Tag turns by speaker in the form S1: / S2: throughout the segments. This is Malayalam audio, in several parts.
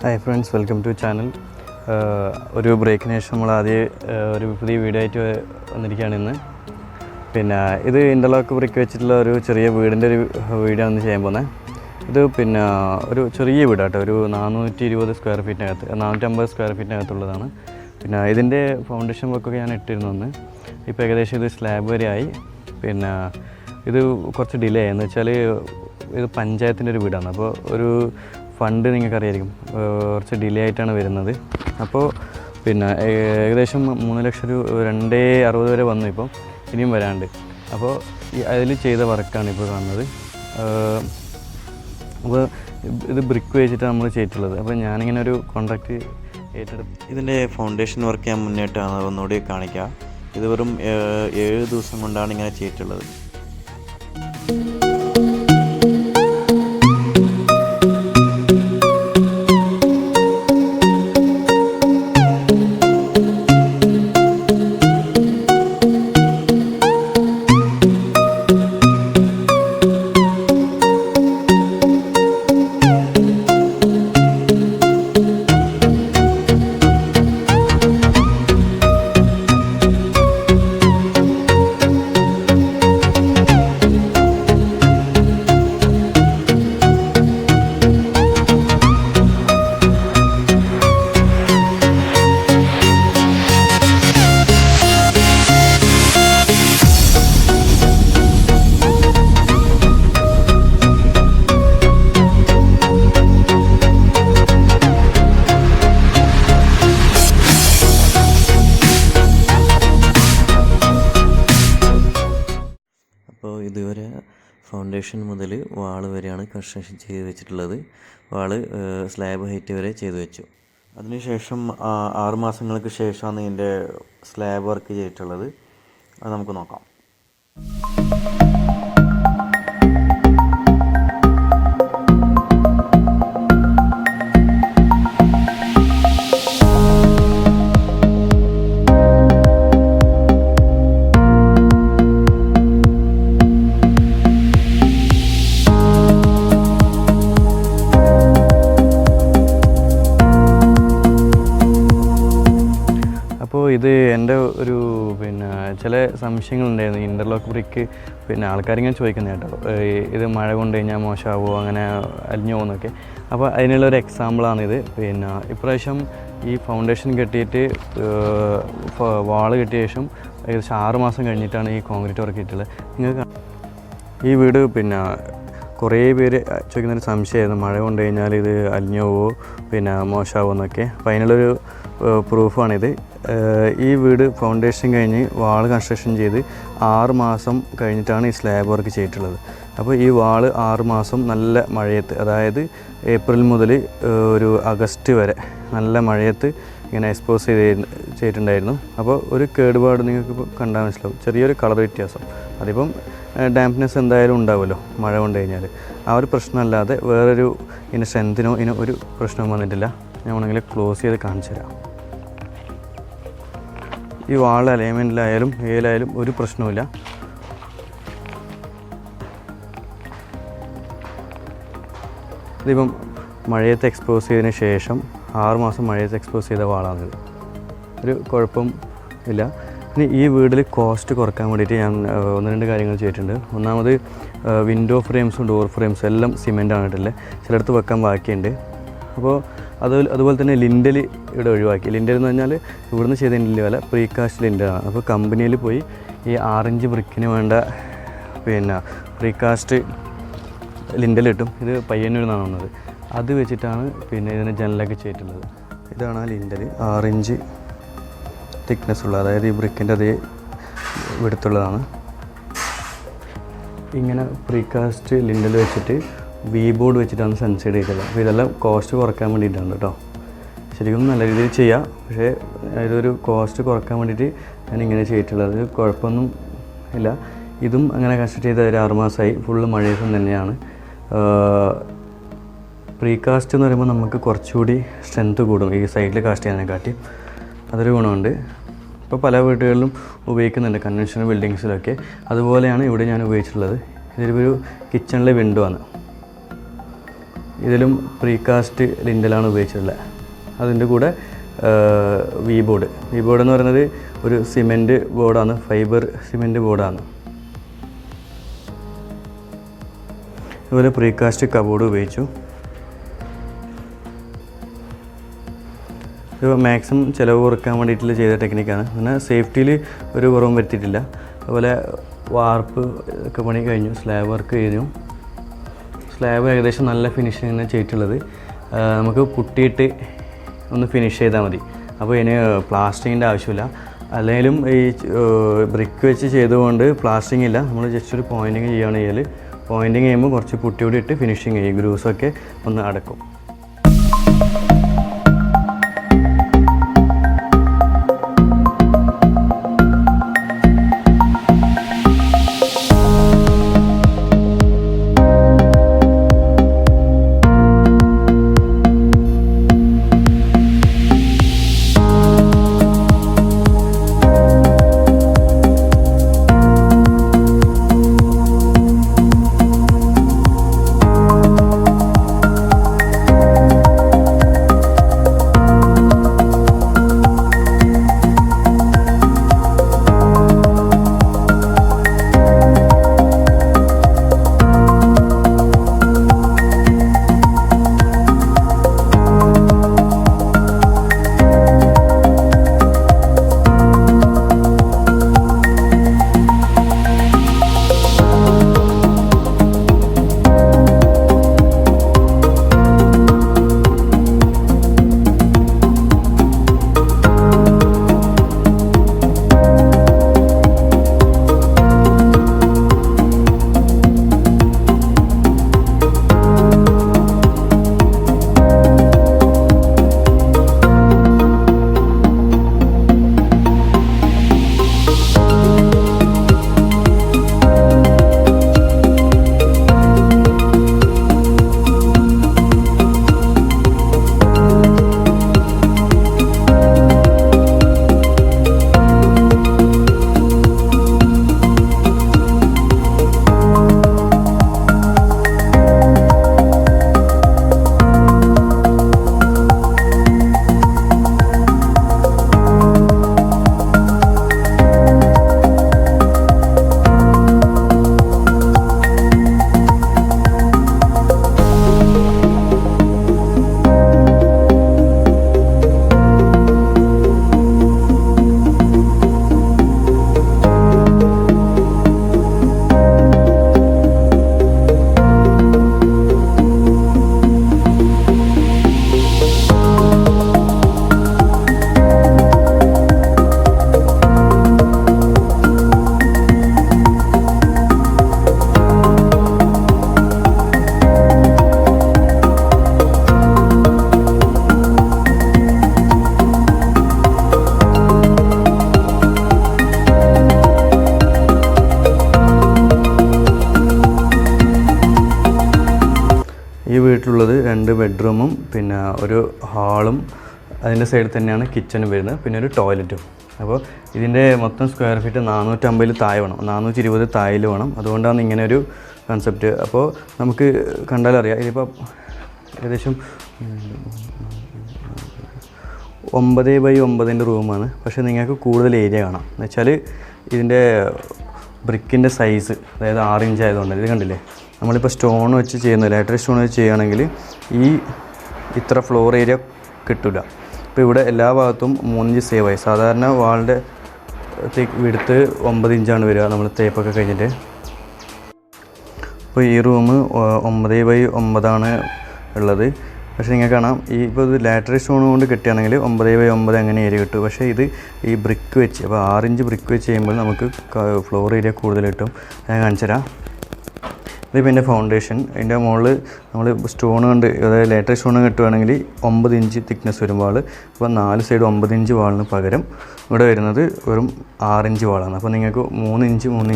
S1: Hi friends, welcome to channel. ഒരു ബ്രേക്കിന് ശേഷം നമ്മൾ ഒരു പുതിയ വീഡിയോ ആയിട്ട് വന്നിരിക്കുകയാണ് ഇന്ന്. പിന്നെ ഇത് ഇൻ്റർലോക്ക് ബ്രിക്ക് വെച്ചിട്ടുള്ള ഒരു ചെറിയ വീടിൻ്റെ ഒരു വീഡിയോ ആണ് ചെയ്യാൻ പോകുന്നത്. ഇത് പിന്നെ ഒരു ചെറിയ വീടാട്ടോ, ഒരു 420 സ്ക്വയർ ഫീറ്റിനകത്ത് 450 സ്ക്വയർ ഫീറ്റിനകത്തുള്ളതാണ്. പിന്നെ ഇതിൻ്റെ ഫൗണ്ടേഷൻ വർക്കൊക്കെ ഞാൻ ഇട്ടിരുന്നു ഒന്ന്. ഇപ്പോൾ ഏകദേശം ഇത് സ്ലാബ് വരെ ആയി. പിന്നെ ഇത് കുറച്ച് ഡിലേ ആയി, എന്ന് വെച്ചാൽ ഇത് പഞ്ചായത്തിൻ്റെ ഒരു വീടാണ്. അപ്പോൾ ഒരു ഫണ്ട് നിങ്ങൾക്കറിയായിരിക്കും, കുറച്ച് ഡിലേ ആയിട്ടാണ് വരുന്നത്. അപ്പോൾ പിന്നെ ഏകദേശം 3 ലക്ഷം രൂപ 260 വരെ വന്നു, ഇപ്പോൾ ഇനിയും വരാണ്ട്. അപ്പോൾ അതിൽ ചെയ്ത വർക്കാണ് ഇപ്പോൾ കാണുന്നത്. അപ്പോൾ ഇത് ബ്രിക്ക് വെച്ചിട്ടാണ് നമ്മൾ ചെയ്തിട്ടുള്ളത്. അപ്പോൾ ഞാനിങ്ങനെ ഒരു കോൺട്രാക്റ്റ് ഏറ്റെടുത്ത്
S2: ഇതിൻ്റെ ഫൗണ്ടേഷൻ വർക്ക് ഞാൻ മുന്നേറ്റാണ് ഒന്നുകൂടി കാണിക്കാം. ഇത് വെറും 7 ദിവസം കൊണ്ടാണ് ഇങ്ങനെ ചെയ്തിട്ടുള്ളത്. അപ്പോൾ ഇതുവരെ ഫൗണ്ടേഷൻ മുതൽ വാള് വരെയാണ് കൺസ്ട്രക്ഷൻ ചെയ്ത് വെച്ചിട്ടുള്ളത്. വാള് സ്ലാബ് ഹൈറ്റ് വരെ ചെയ്തു വെച്ചു. അതിനുശേഷം 6 മാസങ്ങൾക്ക് ശേഷമാണ് ഇതിൻ്റെ സ്ലാബ് വർക്ക് ചെയ്തിട്ടുള്ളത്. അത് നമുക്ക് നോക്കാം.
S1: അപ്പോൾ ഇത് എൻ്റെ ഒരു പിന്നെ ചില സംശയങ്ങളുണ്ടായിരുന്നു. ഇൻ്റർലോക്ക് ബ്രിക്ക് പിന്നെ ആൾക്കാരിങ്ങനെ ചോദിക്കുന്നത് കേട്ടോ, ഇത് മഴ കൊണ്ട് കഴിഞ്ഞാൽ മോശമാവുമോ, അങ്ങനെ അലിഞ്ഞു പോകുന്നൊക്കെ. അപ്പോൾ അതിനുള്ളൊരു എക്സാമ്പിളാണിത്. പിന്നെ ഇപ്രാവശ്യം ഈ ഫൗണ്ടേഷൻ കെട്ടിയിട്ട് വാള് കെട്ടിയ ശേഷം ഏകദേശം 6 മാസം കഴിഞ്ഞിട്ടാണ് ഈ കോൺക്രീറ്റ് വർക്ക് ചെയ്തിട്ടുള്ളത്. നിങ്ങൾക്ക് ഈ വീട് പിന്നെ കുറേ പേര് ചോദിക്കുന്നൊരു സംശയമായിരുന്നു, മഴ കൊണ്ട് കഴിഞ്ഞാൽ ഇത് അലിഞ്ഞു പോവോ, പിന്നെ മോശമാവുമോ എന്നൊക്കെ. അപ്പോൾ അതിനുള്ളൊരു പ്രൂഫാണിത്. ഈ വീട് ഫൗണ്ടേഷൻ കഴിഞ്ഞ് വാള് കൺസ്ട്രക്ഷൻ ചെയ്ത് 6 മാസം കഴിഞ്ഞിട്ടാണ് ഈ സ്ലാബ് വർക്ക് ചെയ്തിട്ടുള്ളത്. അപ്പോൾ ഈ വാള് 6 മാസം നല്ല മഴയത്ത്, അതായത് ഏപ്രിൽ മുതൽ ഒരു അഗസ്റ്റ് വരെ നല്ല മഴയത്ത് ഇങ്ങനെ എക്സ്പോസ് ചെയ്തിട്ടുണ്ടായിരുന്നു. അപ്പോൾ ഒരു കേടുപാട് നിങ്ങൾക്ക് ഇപ്പോൾ കണ്ടാൽ മനസ്സിലാവും, ചെറിയൊരു കളർ വ്യത്യാസം. അതിപ്പം ഡാംപ്നെസ് എന്തായാലും ഉണ്ടാവുമല്ലോ മഴ കൊണ്ട് കഴിഞ്ഞാൽ. ആ ഒരു പ്രശ്നമല്ലാതെ വേറൊരു ഇതിൻ്റെ സ്ട്രെങ്ത്തിനോ ഇതിനോ ഒരു പ്രശ്നവും വന്നിട്ടില്ല. ഞാൻ വേണമെങ്കിൽ ക്ലോസ് ചെയ്ത് കാണിച്ചു തരാം. ഈ വാൾ അലൈൻമെൻറ്റിലായാലും ഏലായാലും ഒരു പ്രശ്നവുമില്ല. ഇതിപ്പം മഴയത്ത് എക്സ്പോസ് ചെയ്തതിന് ശേഷം 6 മാസം മഴയത്ത് എക്സ്പോസ് ചെയ്ത വാളാണിത്. ഒരു കുഴപ്പം ഇല്ല. ഇനി ഈ വീട്ടിൽ കോസ്റ്റ് കുറക്കാൻ വേണ്ടിയിട്ട് ഞാൻ 1-2 കാര്യങ്ങൾ ചെയ്തിട്ടുണ്ട്. ഒന്നാമത് വിൻഡോ ഫ്രെയിംസും ഡോർ ഫ്രെയിംസും എല്ലാം സിമെൻ്റാണ് ഇട്ടില്ലേ, ചിലയിടത്ത് വെക്കാൻ ബാക്കിയുണ്ട്. അപ്പോൾ അതുപോലെ തന്നെ ലിൻഡൽ ഇവിടെ ഒഴിവാക്കി. ലിൻഡൽ എന്ന് പറഞ്ഞാൽ ഇവിടുന്ന് ചെയ്ത ലിൻഡൽ പോലെ പ്രീകാസ്റ്റ് ലിൻഡലാണ്. അപ്പോൾ കമ്പനിയിൽ പോയി ഈ 6 ഇഞ്ച് ബ്രിക്കിന് വേണ്ട പിന്നെ പ്രീകാസ്റ്റ് ലിൻഡൽ കിട്ടും. ഇത് പയ്യന്നൂരിൽ നിന്നാണ് വന്നത്. അത് വെച്ചിട്ടാണ് പിന്നെ ഇതിന് ജനലൊക്കെ ചെയ്തിട്ടുള്ളത്. ഇതാണ് ആ ലിൻഡൽ, 6 ഇഞ്ച് തിക്നെസ് ഉള്ള, അതായത് ഈ ബ്രിക്കിൻ്റെ അതേ വിടുത്തുള്ളതാണ്. ഇങ്ങനെ പ്രീകാസ്റ്റ് ലിൻഡൽ വെച്ചിട്ട് വി ബോർഡ് വെച്ചിട്ടാണ് സെൻസൈഡ് ചെയ്തിട്ടുള്ളത്. അപ്പോൾ ഇതെല്ലാം കോസ്റ്റ് കുറക്കാൻ വേണ്ടിയിട്ടാണ് കേട്ടോ. ശരിക്കും നല്ല രീതിയിൽ ചെയ്യാം, പക്ഷേ ഇതൊരു കോസ്റ്റ് കുറക്കാൻ വേണ്ടിയിട്ട് ഞാൻ ഇങ്ങനെ ചെയ്തിട്ടുള്ളത്. കുഴപ്പമൊന്നും ഇല്ല. ഇതും അങ്ങനെ കൺസ്ട്രക്ട് ചെയ്ത ഒരു 6 മാസമായി. ഫുള്ള് മഴയത്തും തന്നെയാണ്. പ്രീകാസ്റ്റ് എന്ന് പറയുമ്പോൾ നമുക്ക് കുറച്ചുകൂടി സ്ട്രെങ്ത്ത് കൂടും ഈ സൈഡിൽ കാസ്റ്റ് ചെയ്യാനെക്കാട്ടി. അതൊരു ഗുണമുണ്ട്. ഇപ്പോൾ പല വീടുകളിലും ഉപയോഗിക്കുന്നുണ്ട്, കൺവെൻഷണൽ ബിൽഡിങ്സിലൊക്കെ. അതുപോലെയാണ് ഇവിടെ ഞാൻ ഉപയോഗിച്ചിട്ടുള്ളത്. ഇതൊരു കിച്ചണിലെ വിൻഡോ ആണ്. ഇതിലും പ്രീകാസ്റ്റ് ലിൻഡലാണ് ഉപയോഗിച്ചിട്ടുള്ളത്. അതിൻ്റെ കൂടെ വി ബോർഡ് എന്ന് പറയുന്നത് ഒരു സിമെൻറ്റ് ബോർഡാണ്, ഫൈബർ സിമെൻറ്റ് ബോർഡാണ്. അതുപോലെ പ്രീകാസ്റ്റ് കബോർഡ് ഉപയോഗിച്ചു. ഇത് മാക്സിമം ചിലവ് കുറക്കാൻ വേണ്ടിയിട്ട് ചെയ്ത ടെക്നിക്കാണ്. പിന്നെ സേഫ്റ്റിയിൽ ഒരു കുറവും വരുത്തിയിട്ടില്ല. അതുപോലെ വാർപ്പ് ഒക്കെ പണി കഴിഞ്ഞു, സ്ലാബ് വർക്ക് കഴിഞ്ഞു. സ്ലാബ് ഏകദേശം നല്ല ഫിനിഷിങ് ചെയ്തിട്ടുള്ളത്. നമുക്ക് പുട്ടിയിട്ട് ഒന്ന് ഫിനിഷ് ചെയ്താൽ മതി. അപ്പോൾ ഇതിന് പ്ലാസ്റ്ററിങ്ങിൻ്റെ ആവശ്യമില്ല. അല്ലെങ്കിലും ഈ ബ്രിക്ക് വെച്ച് ചെയ്തുകൊണ്ട് പ്ലാസ്റ്ററിങ് ഇല്ല. നമ്മൾ ജസ്റ്റ് ഒരു പോയിൻറ്റിങ് ചെയ്യുകയാണ് ചെയ്യൽ. പോയിൻറ്റിങ് ചെയ്യുമ്പോൾ കുറച്ച് പുട്ടി കൂടി ഇട്ട് ഫിനിഷിങ് ചെയ്യും, ഗ്രൂസൊക്കെ ഒന്ന് അടക്കും. ഈ വീട്ടിലുള്ളത് 2 ബെഡ്റൂമും പിന്നെ ഒരു ഹാളും അതിൻ്റെ സൈഡിൽ തന്നെയാണ് കിച്ചണും വരുന്നത്, പിന്നെ ഒരു ടോയ്ലറ്റും. അപ്പോൾ ഇതിൻ്റെ മൊത്തം സ്ക്വയർ ഫീറ്റ് 450 താഴെ വേണം, 420 താഴിൽ വേണം. അതുകൊണ്ടാണ് ഇങ്ങനെ ഒരു കൺസെപ്റ്റ്. അപ്പോൾ നമുക്ക് കണ്ടാലറിയാം, ഇതിപ്പോൾ ഏകദേശം 9x9 റൂമാണ്. പക്ഷേ നിങ്ങൾക്ക് കൂടുതൽ ഏരിയ കാണാം. എന്ന് വെച്ചാൽ ഇതിൻ്റെ ബ്രിക്കിൻ്റെ സൈസ്, അതായത് 6 ഇഞ്ച് ആയതുകൊണ്ട്. ഇത് കണ്ടില്ലേ, നമ്മളിപ്പോൾ സ്റ്റോൺ വെച്ച് ചെയ്യുന്ന ലാറ്ററൽ സ്റ്റോൺ വെച്ച് ചെയ്യുകയാണെങ്കിൽ ഈ ഇത്ര ഫ്ലോർ ഏരിയ കിട്ടില്ല. ഇപ്പോൾ ഇവിടെ എല്ലാ ഭാഗത്തും 3 ഇഞ്ച് സേവ് ആയി. സാധാരണ വാളിൻ്റെ വിടുത്ത് 9 ഇഞ്ചാണ് വരിക നമ്മൾ തേപ്പൊക്കെ കഴിഞ്ഞിട്ട്. അപ്പോൾ ഈ റൂം 9x9 ഉള്ളത്. പക്ഷേ നിങ്ങൾക്ക് കാണാം, ഈ ഇപ്പോൾ ഇത് ലാറ്ററൽ സ്റ്റോൺ കൊണ്ട് കെട്ടുകയാണെങ്കിൽ 9x9 അങ്ങനെ ഏരിയ കിട്ടും. പക്ഷേ ഇത് ഈ ബ്രിക്ക് വെച്ച്, അപ്പോൾ 6 ഇഞ്ച് ബ്രിക്ക് വെച്ച് ചെയ്യുമ്പോൾ നമുക്ക് ഫ്ലോർ ഏരിയ കൂടുതൽ കിട്ടും. ഞാൻ കാണിച്ചു തരാം. ഇതിപ്പോൾ എൻ്റെ ഫൗണ്ടേഷൻ. അതിൻ്റെ മുകളിൽ നമ്മൾ സ്റ്റോൺ കൊണ്ട്, അതായത് ലാറ്ററൽ സ്റ്റോൺ കെട്ടുകയാണെങ്കിൽ 9 ഇഞ്ച് തിക്നെസ് വരും വാൾ. അപ്പോൾ 4 സൈഡ് 9 ഇഞ്ച് വാളിന് പകരം ഇവിടെ വരുന്നത് വെറും 6 ഇഞ്ച് വാളാണ്. അപ്പോൾ നിങ്ങൾക്ക് 3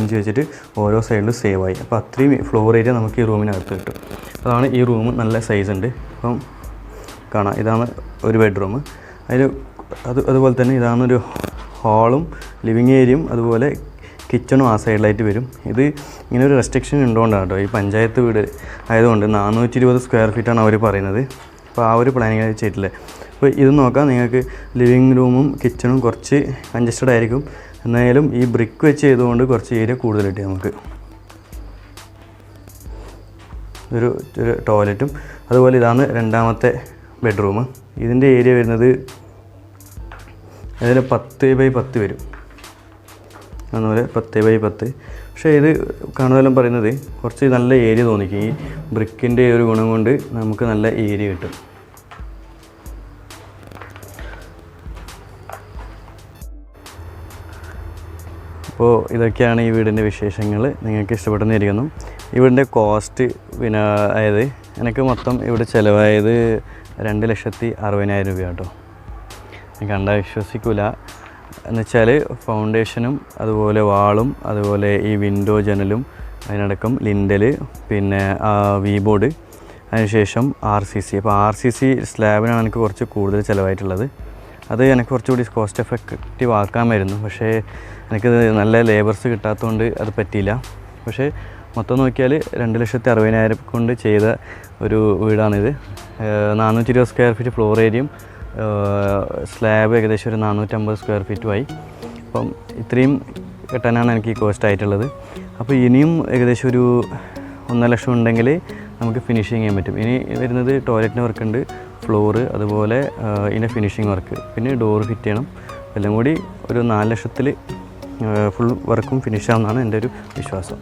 S1: ഇഞ്ച് വെച്ചിട്ട് ഓരോ സൈഡിലും സേവ് ആയി. അപ്പോൾ അത്രയും ഫ്ലോർ ഏരിയ നമുക്ക് ഈ റൂമിനകത്ത് കിട്ടും. അതാണ് ഈ റൂം. നല്ല സൈസ് ഉണ്ട്. അപ്പം കാണാം, ഇതാണ് ഒരു ബെഡ്റൂം. അതുപോലെ തന്നെ ഇതാണ് ഒരു ഹാളും ലിവിങ് ഏരിയയും അതുപോലെ കിച്ചണും ആ സൈഡിലായിട്ട് വരും. ഇത് ഇങ്ങനെ ഒരു റെസ്ട്രിക്ഷൻ ഉണ്ടോണ്ടാണ് കേട്ടോ, ഈ പഞ്ചായത്ത് വീട് ആയതുകൊണ്ട് 420 സ്ക്വയർ ഫീറ്റാണ് അവർ പറയുന്നത്. അപ്പോൾ ആ ഒരു പ്ലാനിങ് ചെയ്തിട്ടില്ല. അപ്പോൾ ഇത് നോക്കാം, നിങ്ങൾക്ക് ലിവിങ് റൂമും കിച്ചണും കുറച്ച് കൺജസ്റ്റഡ് ആയിരിക്കും, എന്നാലും ഈ ബ്രിക്ക് വെച്ച് ചെയ്തുകൊണ്ട് കുറച്ച് ഏരിയ കൂടുതൽ കിട്ടി നമുക്ക്. ഒരു ടോയ്ലറ്റും അതുപോലെ ഇതാണ് രണ്ടാമത്തെ ബെഡ്റൂം. ഇതിൻ്റെ ഏരിയ വരുന്നത് അതിൽ 10x10 വരും, അതുപോലെ 10x10. പക്ഷേ ഇത് കാണുന്നതെല്ലാം പറയുന്നത് കുറച്ച് നല്ല ഏരിയ തോന്നിക്കും. ഈ ബ്രിക്കിൻ്റെ ഒരു ഗുണം കൊണ്ട് നമുക്ക് നല്ല ഏരിയ കിട്ടും. അപ്പോൾ ഇതൊക്കെയാണ് ഈ വീടിൻ്റെ വിശേഷങ്ങൾ. നിങ്ങൾക്ക് ഇഷ്ടപ്പെട്ടെന്നിരിക്കുന്നു. ഈ വീടിൻ്റെ കോസ്റ്റ് പിന്നെ അതായത് എനിക്ക് മൊത്തം ഇവിടെ ചിലവായത് 2,60,000 രൂപ കേട്ടോ. കണ്ടാൽ വിശ്വസിക്കില്ല. എന്നുവെച്ചാൽ ഫൗണ്ടേഷനും അതുപോലെ വാളും അതുപോലെ ഈ വിൻഡോ ജനലും അതിനടക്കം ലിൻഡൽ, പിന്നെ വി ബോർഡ്, അതിനുശേഷം RCC. അപ്പോൾ RCC സ്ലാബിനാണ് എനിക്ക് കുറച്ച് കൂടുതൽ ചിലവായിട്ടുള്ളത്. അത് എനിക്ക് കുറച്ചുകൂടി കോസ്റ്റ് എഫക്റ്റീവ് ആക്കാമായിരുന്നു, പക്ഷേ എനിക്ക് നല്ല ലേബേഴ്സ് കിട്ടാത്തതുകൊണ്ട് അത് പറ്റിയില്ല. പക്ഷേ മൊത്തം നോക്കിയാൽ 2,60,000 കൊണ്ട് ചെയ്ത ഒരു വീടാണിത്. 420 സ്ക്വയർ ഫീറ്റ് ഫ്ലോർ ഏരിയയും സ്ലാബ് ഏകദേശം ഒരു 450 സ്ക്വയർ ഫീറ്റുമായി. അപ്പം ഇത്രയും കെട്ടാനാണ് എനിക്ക് ഈ കോസ്റ്റ് ആയിട്ടുള്ളത്. അപ്പോൾ ഇനിയും ഏകദേശം ഒരു 1 ലക്ഷം ഉണ്ടെങ്കിൽ നമുക്ക് ഫിനിഷിങ് ചെയ്യാൻ പറ്റും. ഇനി വരുന്നത് ടോയ്ലറ്റിന് വർക്കുണ്ട്, ഫ്ലോറ്, അതുപോലെ ഇതിൻ്റെ ഫിനിഷിങ് വർക്ക്, പിന്നെ ഡോർ ഫിറ്റ് ചെയ്യണം. എല്ലാം കൂടി ഒരു 4 ലക്ഷത്തിൽ ഫുൾ വർക്കും ഫിനിഷ് ആവുമെന്നാണ് എൻ്റെ ഒരു വിശ്വാസം.